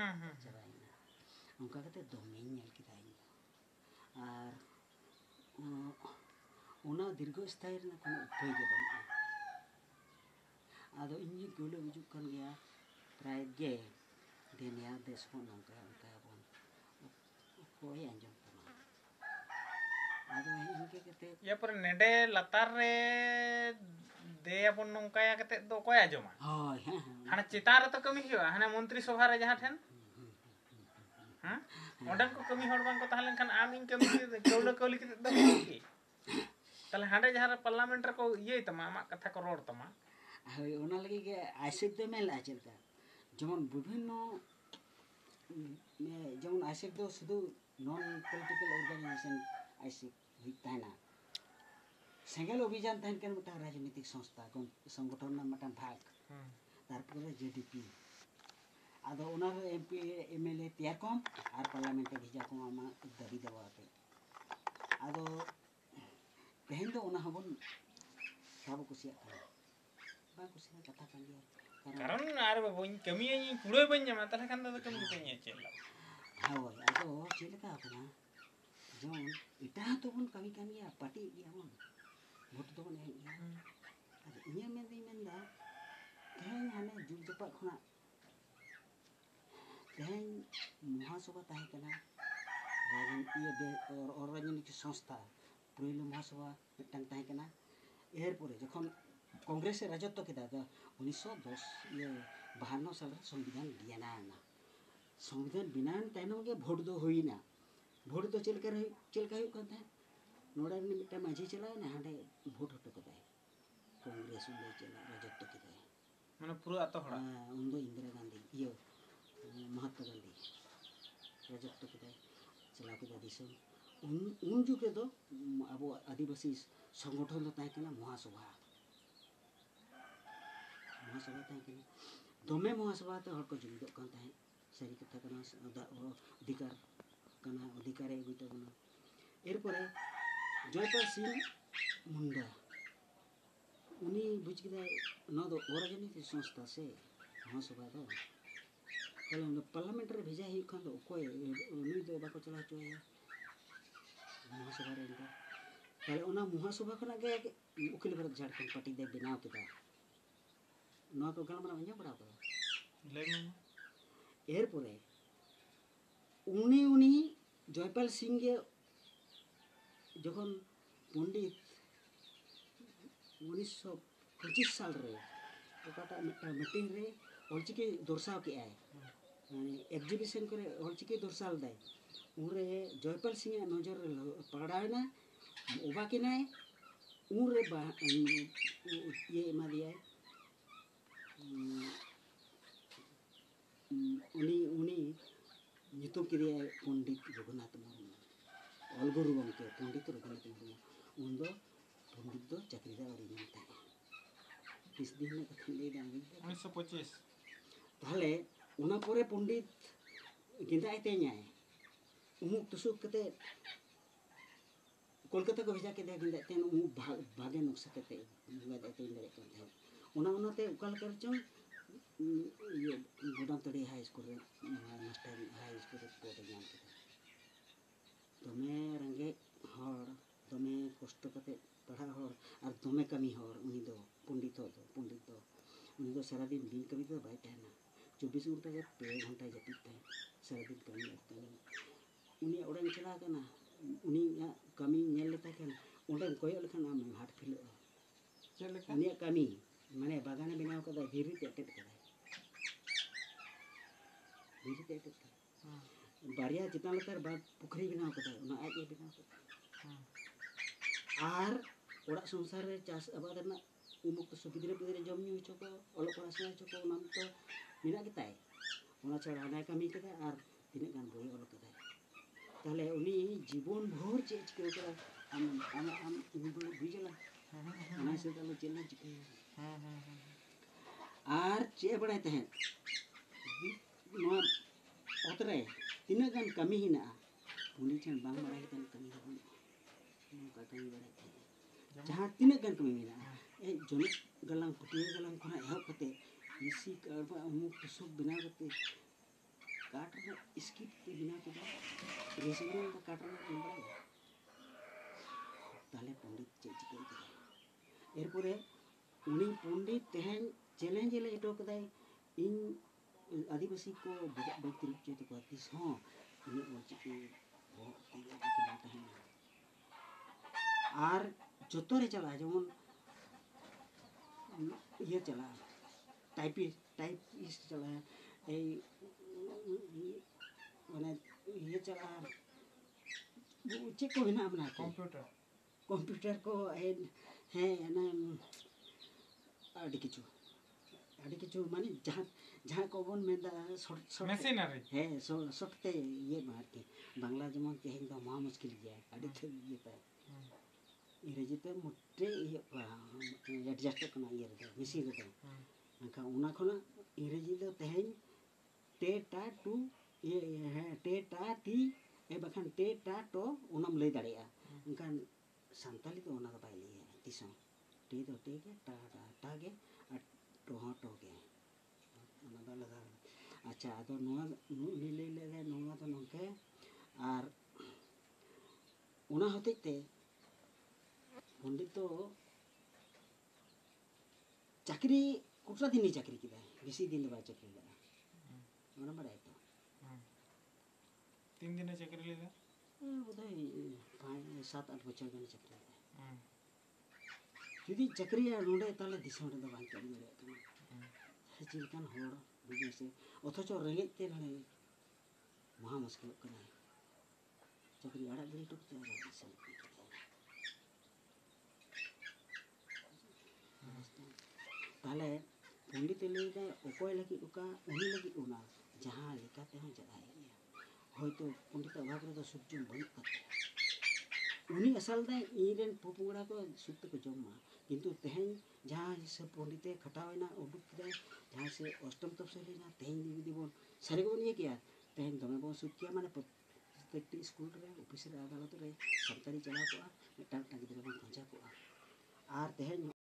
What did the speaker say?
चाबायना उनका कते दोमे nail किदा in are उना दीर्घ स्थायी रना कोनो उपाय गे बानुआ आदो इन गुलो बुजुक कान गया प्राय गे देनिया देश को नंका उनका बन कोई अंजम तमा आदो इनके कते या पर नेडे लतार रे दे अपन नंका या कते दो कोय आजमा होय हाने चितार तो कमी हियो हाने मंत्री सभा रे जहां ठेन ओडन को कमी हड़ बांग को ताहलेन खान आम इन कमी कौलो कौली कते दो की ताले हांडे जहां पार्लियामेंट रे को ये तमा आमा कथा को रोड तमा होय ओना लगी के आइसेफ दे मेल आचलका जेमन विभिन्न जेमन आइसेफ दो शुधु नॉन पॉलिटिकल ऑर्गेनाइजेशन आइसेफ हुई ताना सेंगल अभियान तहन के मटा राजनीतिक संस्था संगठन ना मटा भाग तारपर जेडीपी आदो ओना एमपी एमएलए तैयार कम आर पार्लियामेंट भेजा को आमा दाबी देवाते आदो तहन दो ओना हबन सब कुसिया बा कुसिया कथा कान दिया कारण आर बइन कमी कुड़े बइन जमा ताले खान दो कमी कते चेला होय आदो चेलका अपना जोन इटा तो बन कमी कान गया पार्टी गया मन भोट तो बन गया आदो इया मेंदा तहन हाने जुग जपा खना तहन महासभा ताहे कना राजनीतिक संस्था पहिलो महासभा मिटन ताहे कना एर परे जखन कांग्रेस राजत्व केदा 1910 ये 52 साल संविधान बियाना संविधान बिनान ताइनम के भोट दो होइना भोट दो चलकर हुई कथा नोडा ने मिटा माझी चला ना हांडे भोट हटो कदा कांग्रेस उले चला राजत्व केदा माने पूरा अत हड़ा उन दो इंदिरा गांधी ये महात्मा गांधी राजत्व केदा चला केदा दिसम उन जुगे दो अब आदिवासी संगठन तो ताहे कना महासभा ताहे कना दमे महासभा तो हर को जुमिदो कान ताहे सारी कथा कना अधिकार कना अधिकार ए बितो बना एर परे जयपाल सिंह मुंडा उनी बुझ केदा न दो राजनीतिक संस्था से महासभा दो कल पार्लियामेंट रे भेजा ही खान दो कोई उनी दो बाको चला चोया महासभा रे इनका कल ओना महासभा खना गे उकिल भरत झारखंड पार्टी दे बनाव केदा न तो गलमरा अंजा बड़ा को लेमन एर परे उनी जयपाल सिंह गे जखन पंडित 1925 साल रे ओकाटा मीटिंग रे ऑलचिकी दर्शाव के आए माने एग्जीबिशन करे ऑलचिकी दर्शाव दाय उरे जयपाल सिंह नजर पकड़ायना ओबा के नाय उरे ये मा दिया उनी नितुम के दिया पंडित रघुनाथ मुर्मू अलगुरु गमके पंडित रघुनाथ मुर्मू उन दो पंडित दो चाकरी दा और इनता है इस दिन में कथन ले दांगी 1925 ताले उना परे पंडित गिंदा आते न्याय उमुक तुसुक कते कोलकाता को भेजा के दे गिंदा तेन उमुक भागे नुक्सा कते बुगा देते इंदरे कर दे उना ते उकाल कर चो ये गोडाम तड़ी हाई स्कूल रे मास्टर हाई स्कूल रे पोट जान के दमे रंगे हर दमे कष्ट कते पढ़ा हर और दमे कमी हर उनी दो पंडित दो उनी दो सारा दिन कमी तो बाय तहना 24 घंटा के 2 घंटा जपित तहन सारा दिन कमी उनी ओडन चला कना उनी कमी नेल लेता कन ओडन कोय लखन आम हाट फिल चले का उनी कमी माने बागान बनाव कदा धीरे टेटेट कदा धीरे टेटेट बारिया चितान लतार बाद पुखरी बनाव कदा उना आज बनाव कदा आर ओड़ा संसार रे चास आबाद ना उमुक्त सुगिदरे पिदरे जम न्यू चको ओलो पढ़ाशना चको नाम तो मिना के ताई ओना छड़ा ना कमी केदा आर तिने गान बोई ओलो केदा ताले उनी जीवन भर चे चिके करा आम बुझला ओना से तालो चेला चिके आर चे बड़ाय तहे नो ओतरे तिने गान कमी हिना उनी छन बांग बड़ाय तन कमी हो का कमी बड़ाय जहां तिने गान कमी मिला ए जोने गलांग पुटिया गलांग खना एहब कते इसी करबा अमुक सुख बिना कते काट रे स्किप ते बिना के रेसिंग दा काट रे बड़ा ताले पंडित चे चिकन के एरपुरे उनी पंडित तेहन चैलेंज ले एटो कदाय इन आदिवासी को व्यक्ति रूप चे तो तीस हां इन चिकी बहुत तेगा के तहन आर जतो रे चला जेमन ये चला टाइपिस्ट चला ए माने ये चला चेक को बिना बना कंप्यूटर को है ना आदि किछु माने जहां को बन मेदा शॉर्ट मशीनरी है शॉर्ट ते ये मार के बांग्ला जेमन तेहें दा मा मुश्किल गया आदि थे ये पे इंग्रेजी ते मोटे ये एडजस्ट करना ये रे मशीन रे अंका उना खना इंग्रेजी दो तेहें टेटा टू ये है टेटा टी ए बखान टेटा टो उनम ले दाड़िया अंका संताली तो उना बाय ले तिसो टे दो टे के टा के टो के उना दा लगा अच्छा तो नोआ नी ले नोआ तो नोके आर उना होते ते पंडित तो चाकरी कुटरा दिन चाकरी किदा बेसी दिन बा चाकरी लगा उना बड़ा तो 3 दिन चाकरी ले बोधय 5-7-8 बच्चों का चाकरी जुदी चाकरी नोडे ताले दिसम रे दो बां करी रे कना चिलकान होड़ बिजनेस अथच रेंगे ते रहे महा मुश्किल कना चाकरी आड़ा गिरी टुकते दिसम ताले पंडित लेगा ओकोय लगी उका उनी लगी उना जहां लेकाते हो जगह होयतो पंडित अभाव रे तो सुजुम बन करते उनी असल दे इरेन पुपुड़ा को सुत को जम्मा किंतु तेहें जहां से पंडिते खटावेना उडुक दे जहां से अष्टम तप से लेना तेहें दी बोन सारे को ये किया तेहें दमे बोन सुत किया माने प्रत्येक स्कूल रे ऑफिस रे अदालत रे सरकारी चला को मिटा गिदरा बोन खंचा को आर तेहें